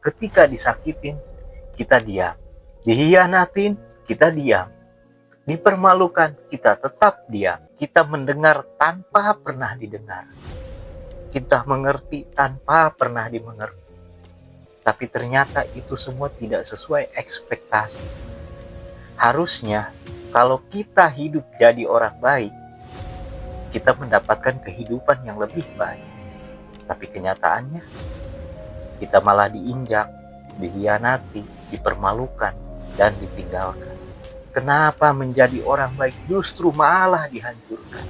ketika disakitin, kita diam. Dihianatin, kita diam. Dipermalukan, kita tetap diam. Kita mendengar tanpa pernah didengar. Kita mengerti tanpa pernah dimengerti. Tapi ternyata itu semua tidak sesuai ekspektasi. Harusnya kalau kita hidup jadi orang baik, kita mendapatkan kehidupan yang lebih baik. Tapi kenyataannya, kita malah diinjak, dihianati, dipermalukan, dan ditinggalkan. Kenapa menjadi orang baik justru malah dihancurkan?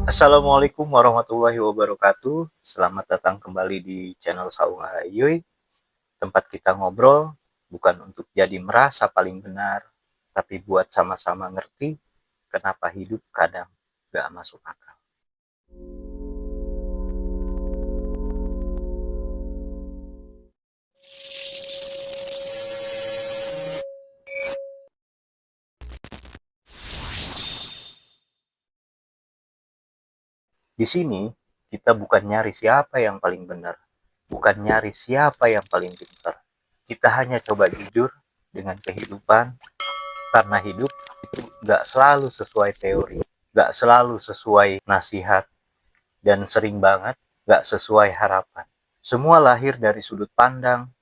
Assalamualaikum warahmatullahi wabarakatuh. Selamat datang kembali di channel Saung Hayuy. Tempat kita ngobrol bukan untuk jadi merasa paling benar, tapi buat sama-sama ngerti kenapa hidup kadang gak masuk akal. Di sini kita bukan nyari siapa yang paling benar, bukan nyari siapa yang paling pintar. Kita hanya coba jujur dengan kehidupan, karena hidup itu gak selalu sesuai teori, gak selalu sesuai nasihat, dan sering banget gak sesuai harapan. Semua lahir dari sudut pandang,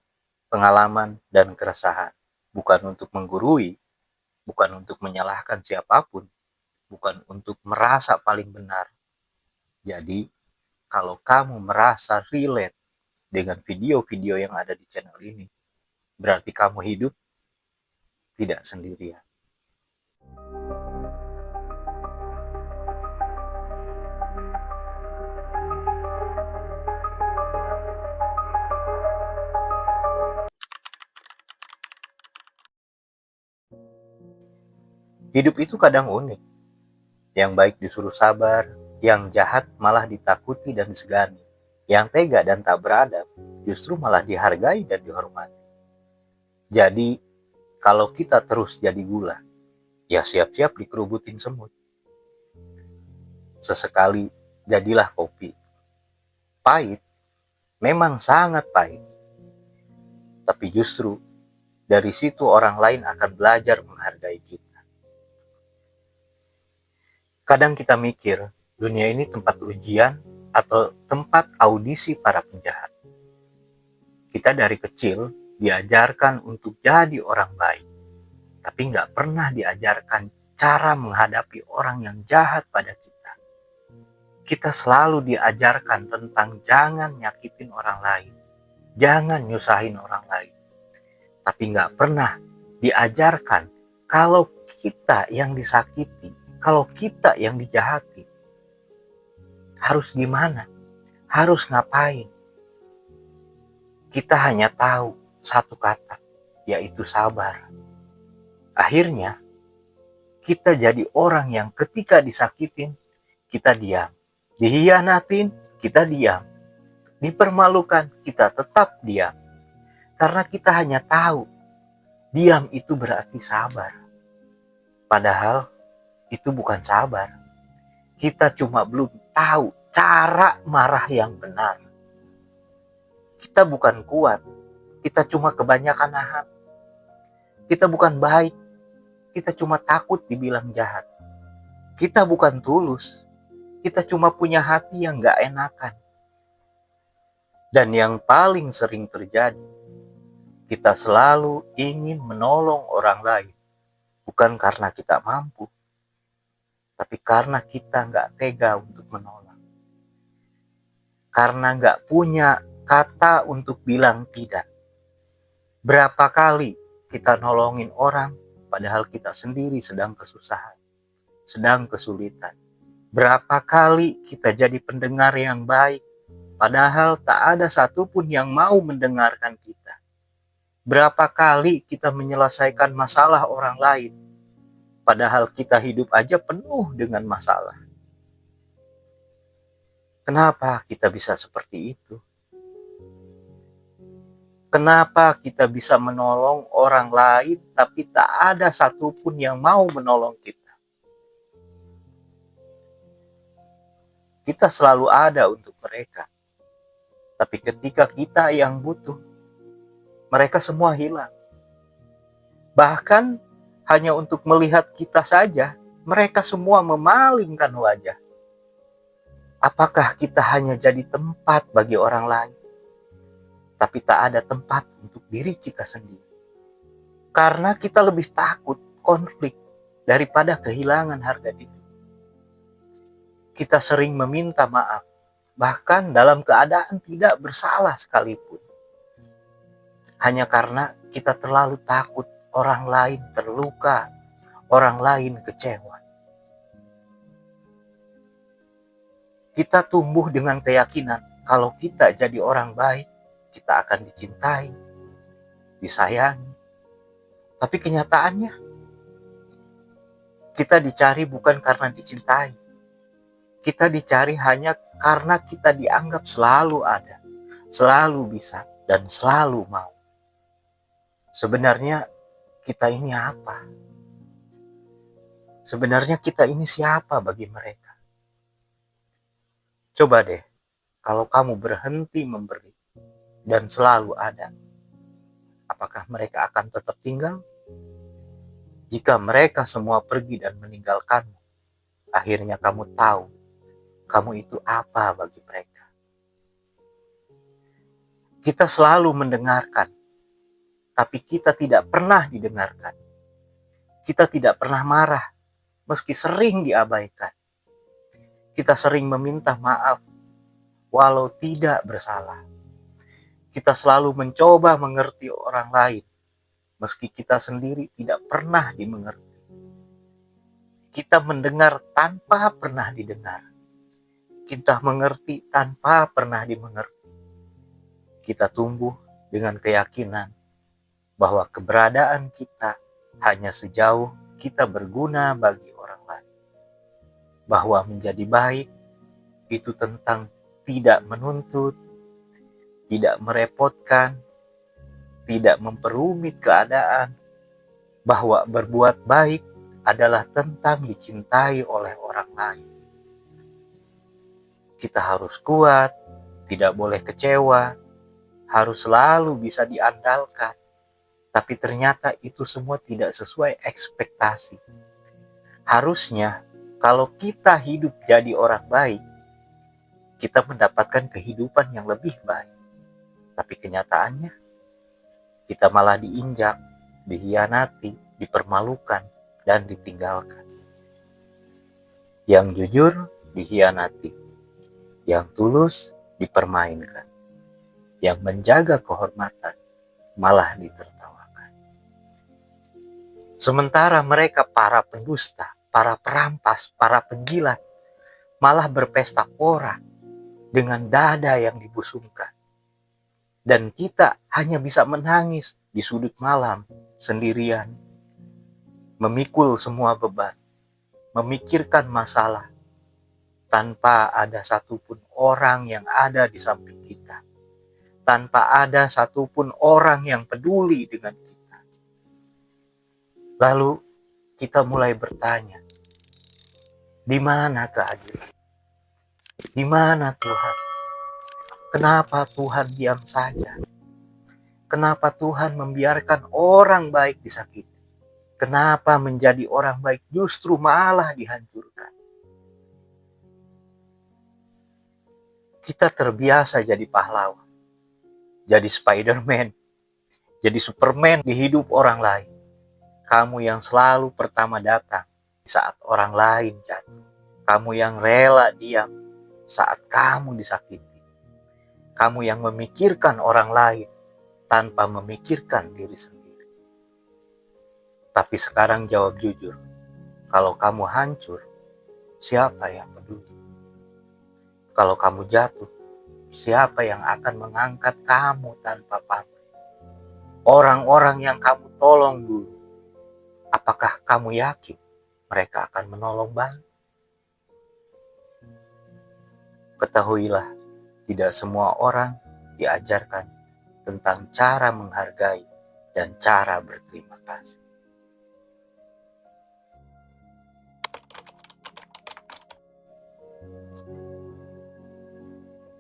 pengalaman, dan keresahan. Bukan untuk menggurui, bukan untuk menyalahkan siapapun, bukan untuk merasa paling benar. Jadi, kalau kamu merasa relate dengan video-video yang ada di channel ini, berarti kamu hidup tidak sendirian. Hidup itu kadang unik. Yang baik disuruh sabar, yang jahat malah ditakuti dan disegani. Yang tega dan tak beradab justru malah dihargai dan dihormati. Jadi, kalau kita terus jadi gula, ya siap-siap dikerubutin semut. Sesekali jadilah kopi. Pahit, memang sangat pahit. Tapi justru dari situ orang lain akan belajar menghargai kita. Kadang kita mikir, dunia ini tempat ujian atau tempat audisi para penjahat. Kita dari kecil diajarkan untuk jadi orang baik, tapi nggak pernah diajarkan cara menghadapi orang yang jahat pada kita. Kita selalu diajarkan tentang jangan nyakitin orang lain, jangan nyusahin orang lain. Tapi nggak pernah diajarkan kalau kita yang disakiti, kalau kita yang dijahati, harus gimana? Harus ngapain? Kita hanya tahu satu kata, yaitu sabar. Akhirnya, kita jadi orang yang ketika disakitin, kita diam. Dihianatin, kita diam. Dipermalukan, kita tetap diam. Karena kita hanya tahu, diam itu berarti sabar. Padahal, itu bukan sabar. Kita cuma belum tahu cara marah yang benar. Kita bukan kuat, kita cuma kebanyakan nahan. Kita bukan baik, kita cuma takut dibilang jahat. Kita bukan tulus, kita cuma punya hati yang gak enakan. Dan yang paling sering terjadi, kita selalu ingin menolong orang lain. Bukan karena kita mampu, tapi karena kita gak tega untuk menolong. Karena gak punya kata untuk bilang tidak. Berapa kali kita nolongin orang, padahal kita sendiri sedang kesusahan, sedang kesulitan. Berapa kali kita jadi pendengar yang baik, padahal tak ada satupun yang mau mendengarkan kita. Berapa kali kita menyelesaikan masalah orang lain, padahal kita hidup aja penuh dengan masalah. Kenapa kita bisa seperti itu? Kenapa kita bisa menolong orang lain tapi tak ada satupun yang mau menolong kita? Kita selalu ada untuk mereka, tapi ketika kita yang butuh, mereka semua hilang. Bahkan hanya untuk melihat kita saja, mereka semua memalingkan wajah. Apakah kita hanya jadi tempat bagi orang lain, tapi tak ada tempat untuk diri kita sendiri? Karena kita lebih takut konflik daripada kehilangan harga diri. Kita sering meminta maaf, bahkan dalam keadaan tidak bersalah sekalipun. Hanya karena kita terlalu takut orang lain terluka, orang lain kecewa. Kita tumbuh dengan keyakinan kalau kita jadi orang baik, kita akan dicintai, disayangi. Tapi kenyataannya, kita dicari bukan karena dicintai. Kita dicari hanya karena kita dianggap selalu ada, selalu bisa, dan selalu mau. Sebenarnya kita ini apa? Sebenarnya kita ini siapa bagi mereka? Coba deh, kalau kamu berhenti memberi dan selalu ada, apakah mereka akan tetap tinggal? Jika mereka semua pergi dan meninggalkanmu, akhirnya kamu tahu kamu itu apa bagi mereka. Kita selalu mendengarkan, tapi kita tidak pernah didengarkan. Kita tidak pernah marah, meski sering diabaikan. Kita sering meminta maaf, walau tidak bersalah. Kita selalu mencoba mengerti orang lain, meski kita sendiri tidak pernah dimengerti. Kita mendengar tanpa pernah didengar. Kita mengerti tanpa pernah dimengerti. Kita tumbuh dengan keyakinan bahwa keberadaan kita hanya sejauh kita berguna bagi orang lain. Bahwa menjadi baik itu tentang tidak menuntut, tidak merepotkan, tidak memperumit keadaan. Bahwa berbuat baik adalah tentang dicintai oleh orang lain. Kita harus kuat, tidak boleh kecewa, harus selalu bisa diandalkan. Tapi ternyata itu semua tidak sesuai ekspektasi. Harusnya kalau kita hidup jadi orang baik, kita mendapatkan kehidupan yang lebih baik. Tapi kenyataannya, kita malah diinjak, dihianati, dipermalukan, dan ditinggalkan. Yang jujur dihianati, yang tulus dipermainkan, yang menjaga kehormatan malah ditertawakan. Sementara mereka para pendusta, para perampas, para penjilat, malah berpesta pora dengan dada yang dibusungkan. Dan kita hanya bisa menangis di sudut malam sendirian, memikul semua beban, memikirkan masalah, tanpa ada satupun orang yang ada di samping kita. Tanpa ada satupun orang yang peduli dengan kita. Lalu kita mulai bertanya, di mana keadilan? Di mana Tuhan? Kenapa Tuhan diam saja? Kenapa Tuhan membiarkan orang baik disakiti? Kenapa menjadi orang baik justru malah dihancurkan? Kita terbiasa jadi pahlawan, jadi Spider-Man, jadi Superman di hidup orang lain. Kamu yang selalu pertama datang saat orang lain jatuh. Kamu yang rela diam saat kamu disakiti. Kamu yang memikirkan orang lain tanpa memikirkan diri sendiri. Tapi sekarang jawab jujur, kalau kamu hancur, siapa yang peduli? Kalau kamu jatuh, siapa yang akan mengangkat kamu tanpa pamrih? Orang-orang yang kamu tolong dulu, apakah kamu yakin mereka akan menolong balik? Ketahuilah, tidak semua orang diajarkan tentang cara menghargai dan cara berterima kasih.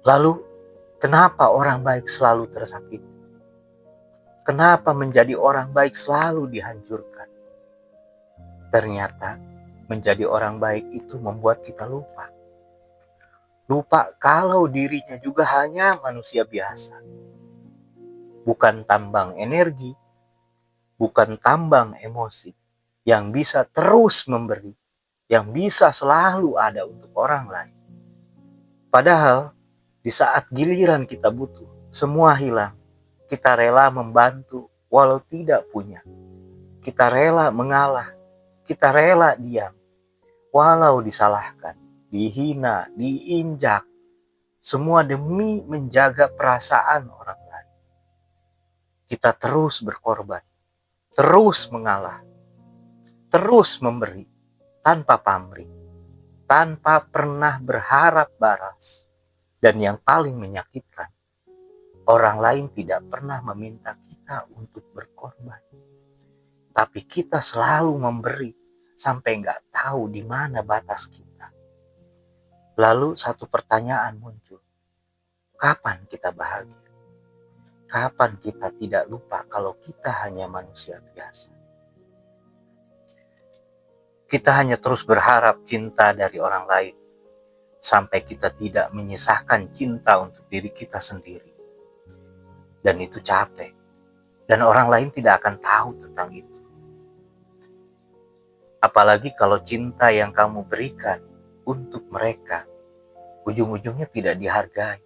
Lalu, kenapa orang baik selalu tersakiti? Kenapa menjadi orang baik selalu dihancurkan? Ternyata, menjadi orang baik itu membuat kita lupa. Lupa kalau dirinya juga hanya manusia biasa. Bukan tambang energi, bukan tambang emosi, yang bisa terus memberi, yang bisa selalu ada untuk orang lain. Padahal, di saat giliran kita butuh, semua hilang. Kita rela membantu walau tidak punya. Kita rela mengalah, kita rela diam, walau disalahkan, dihina, diinjak. Semua demi menjaga perasaan orang lain. Kita terus berkorban, terus mengalah, terus memberi, tanpa pamrih, tanpa pernah berharap balas. Dan yang paling menyakitkan, orang lain tidak pernah meminta kita untuk berkorban. Tapi kita selalu memberi sampai nggak tahu di mana batas kita. Lalu satu pertanyaan muncul. Kapan kita bahagia? Kapan kita tidak lupa kalau kita hanya manusia biasa? Kita hanya terus berharap cinta dari orang lain, sampai kita tidak menyisahkan cinta untuk diri kita sendiri. Dan itu capek. Dan orang lain tidak akan tahu tentang itu. Apalagi kalau cinta yang kamu berikan untuk mereka, ujung-ujungnya tidak dihargai.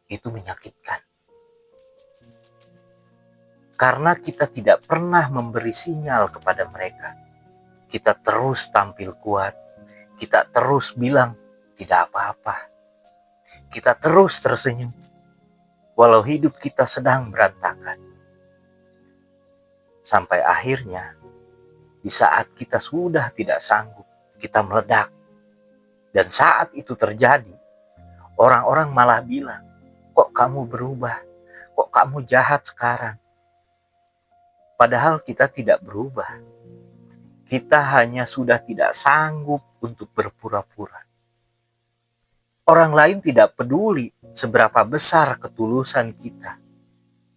Itu menyakitkan. Karena kita tidak pernah memberi sinyal kepada mereka. Kita terus tampil kuat. Kita terus bilang, tidak apa-apa. Kita terus tersenyum, walau hidup kita sedang berantakan. Sampai akhirnya, di saat kita sudah tidak sanggup, kita meledak. Dan saat itu terjadi, orang-orang malah bilang, kok kamu berubah? Kok kamu jahat sekarang? Padahal kita tidak berubah. Kita hanya sudah tidak sanggup untuk berpura-pura. Orang lain tidak peduli seberapa besar ketulusan kita.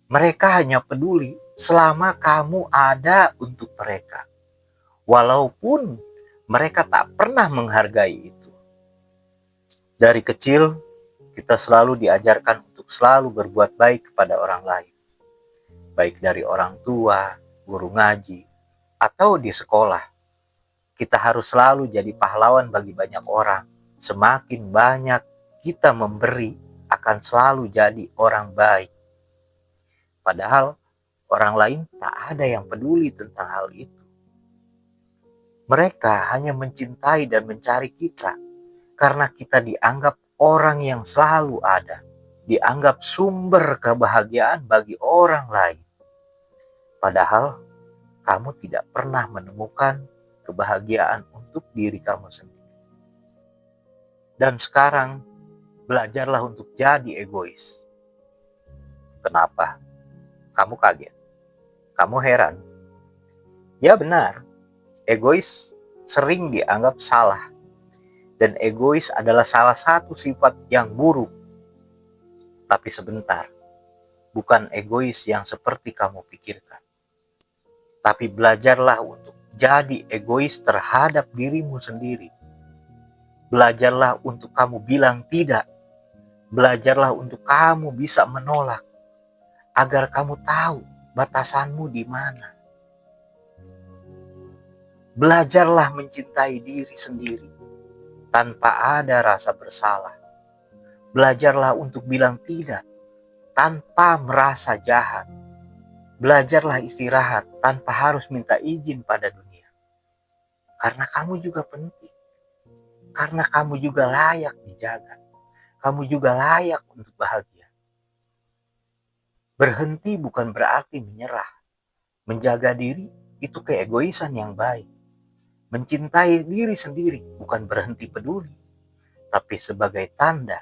Mereka hanya peduli selama kamu ada untuk mereka. Walaupun mereka tak pernah menghargai itu. Dari kecil, kita selalu diajarkan untuk selalu berbuat baik kepada orang lain. Baik dari orang tua, guru ngaji, atau di sekolah. Kita harus selalu jadi pahlawan bagi banyak orang. Semakin banyak kita memberi, akan selalu jadi orang baik. Padahal orang lain tak ada yang peduli tentang hal itu. Mereka hanya mencintai dan mencari kita karena kita dianggap orang yang selalu ada, dianggap sumber kebahagiaan bagi orang lain. Padahal kamu tidak pernah menemukan kebahagiaan untuk diri kamu sendiri. Dan sekarang, belajarlah untuk jadi egois. Kenapa? Kamu kaget? Kamu heran? Ya benar, egois sering dianggap salah. Dan egois adalah salah satu sifat yang buruk. Tapi sebentar, bukan egois yang seperti kamu pikirkan. Tapi belajarlah untuk jadi egois terhadap dirimu sendiri. Belajarlah untuk kamu bilang tidak. Belajarlah untuk kamu bisa menolak. Agar kamu tahu batasanmu di mana. Belajarlah mencintai diri sendiri tanpa ada rasa bersalah. Belajarlah untuk bilang tidak tanpa merasa jahat. Belajarlah istirahat tanpa harus minta izin pada dunia. Karena kamu juga penting. Karena kamu juga layak dijaga. Kamu juga layak untuk bahagia. Berhenti bukan berarti menyerah. Menjaga diri itu keegoisan yang baik. Mencintai diri sendiri bukan berhenti peduli. Tapi sebagai tanda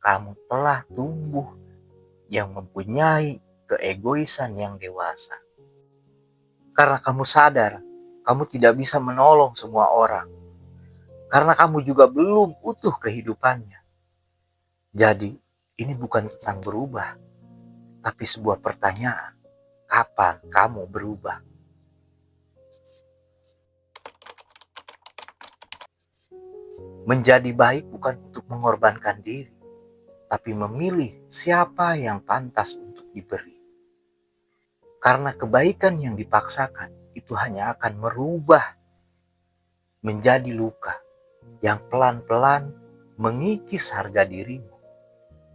kamu telah tumbuh yang mempunyai keegoisan yang dewasa. Karena kamu sadar, kamu tidak bisa menolong semua orang. Karena kamu juga belum utuh kehidupannya. Jadi, ini bukan tentang berubah, tapi sebuah pertanyaan. Kapan kamu berubah? Menjadi baik bukan untuk mengorbankan diri, tapi memilih siapa yang pantas untuk diberi. Karena kebaikan yang dipaksakan itu hanya akan merubah menjadi luka yang pelan-pelan mengikis harga dirimu.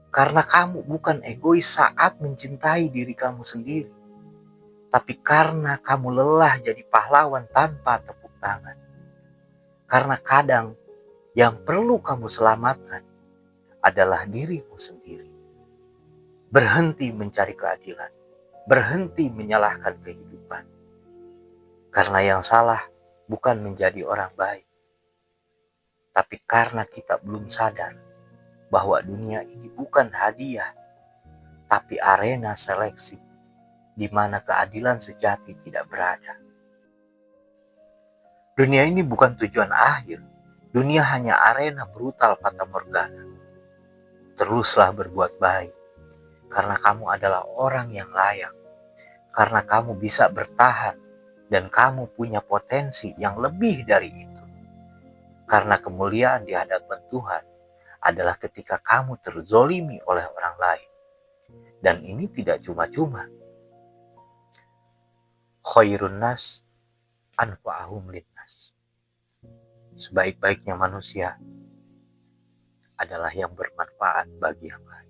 Karena kamu bukan egois saat mencintai diri kamu sendiri, tapi karena kamu lelah jadi pahlawan tanpa tepuk tangan. Karena kadang yang perlu kamu selamatkan adalah dirimu sendiri. Berhenti mencari keadilan, berhenti menyalahkan kehidupan. Karena yang salah bukan menjadi orang baik, tapi karena kita belum sadar bahwa dunia ini bukan hadiah, tapi arena seleksi di mana keadilan sejati tidak berada. Dunia ini bukan tujuan akhir, dunia hanya arena brutal fata morgana. Teruslah berbuat baik, karena kamu adalah orang yang layak, karena kamu bisa bertahan, dan kamu punya potensi yang lebih dari itu. Karena kemuliaan di hadapan Tuhan adalah ketika kamu terzolimi oleh orang lain. Dan ini tidak cuma-cuma. Khairun nas anfa'ahum linnas. Sebaik-baiknya manusia adalah yang bermanfaat bagi yang lain.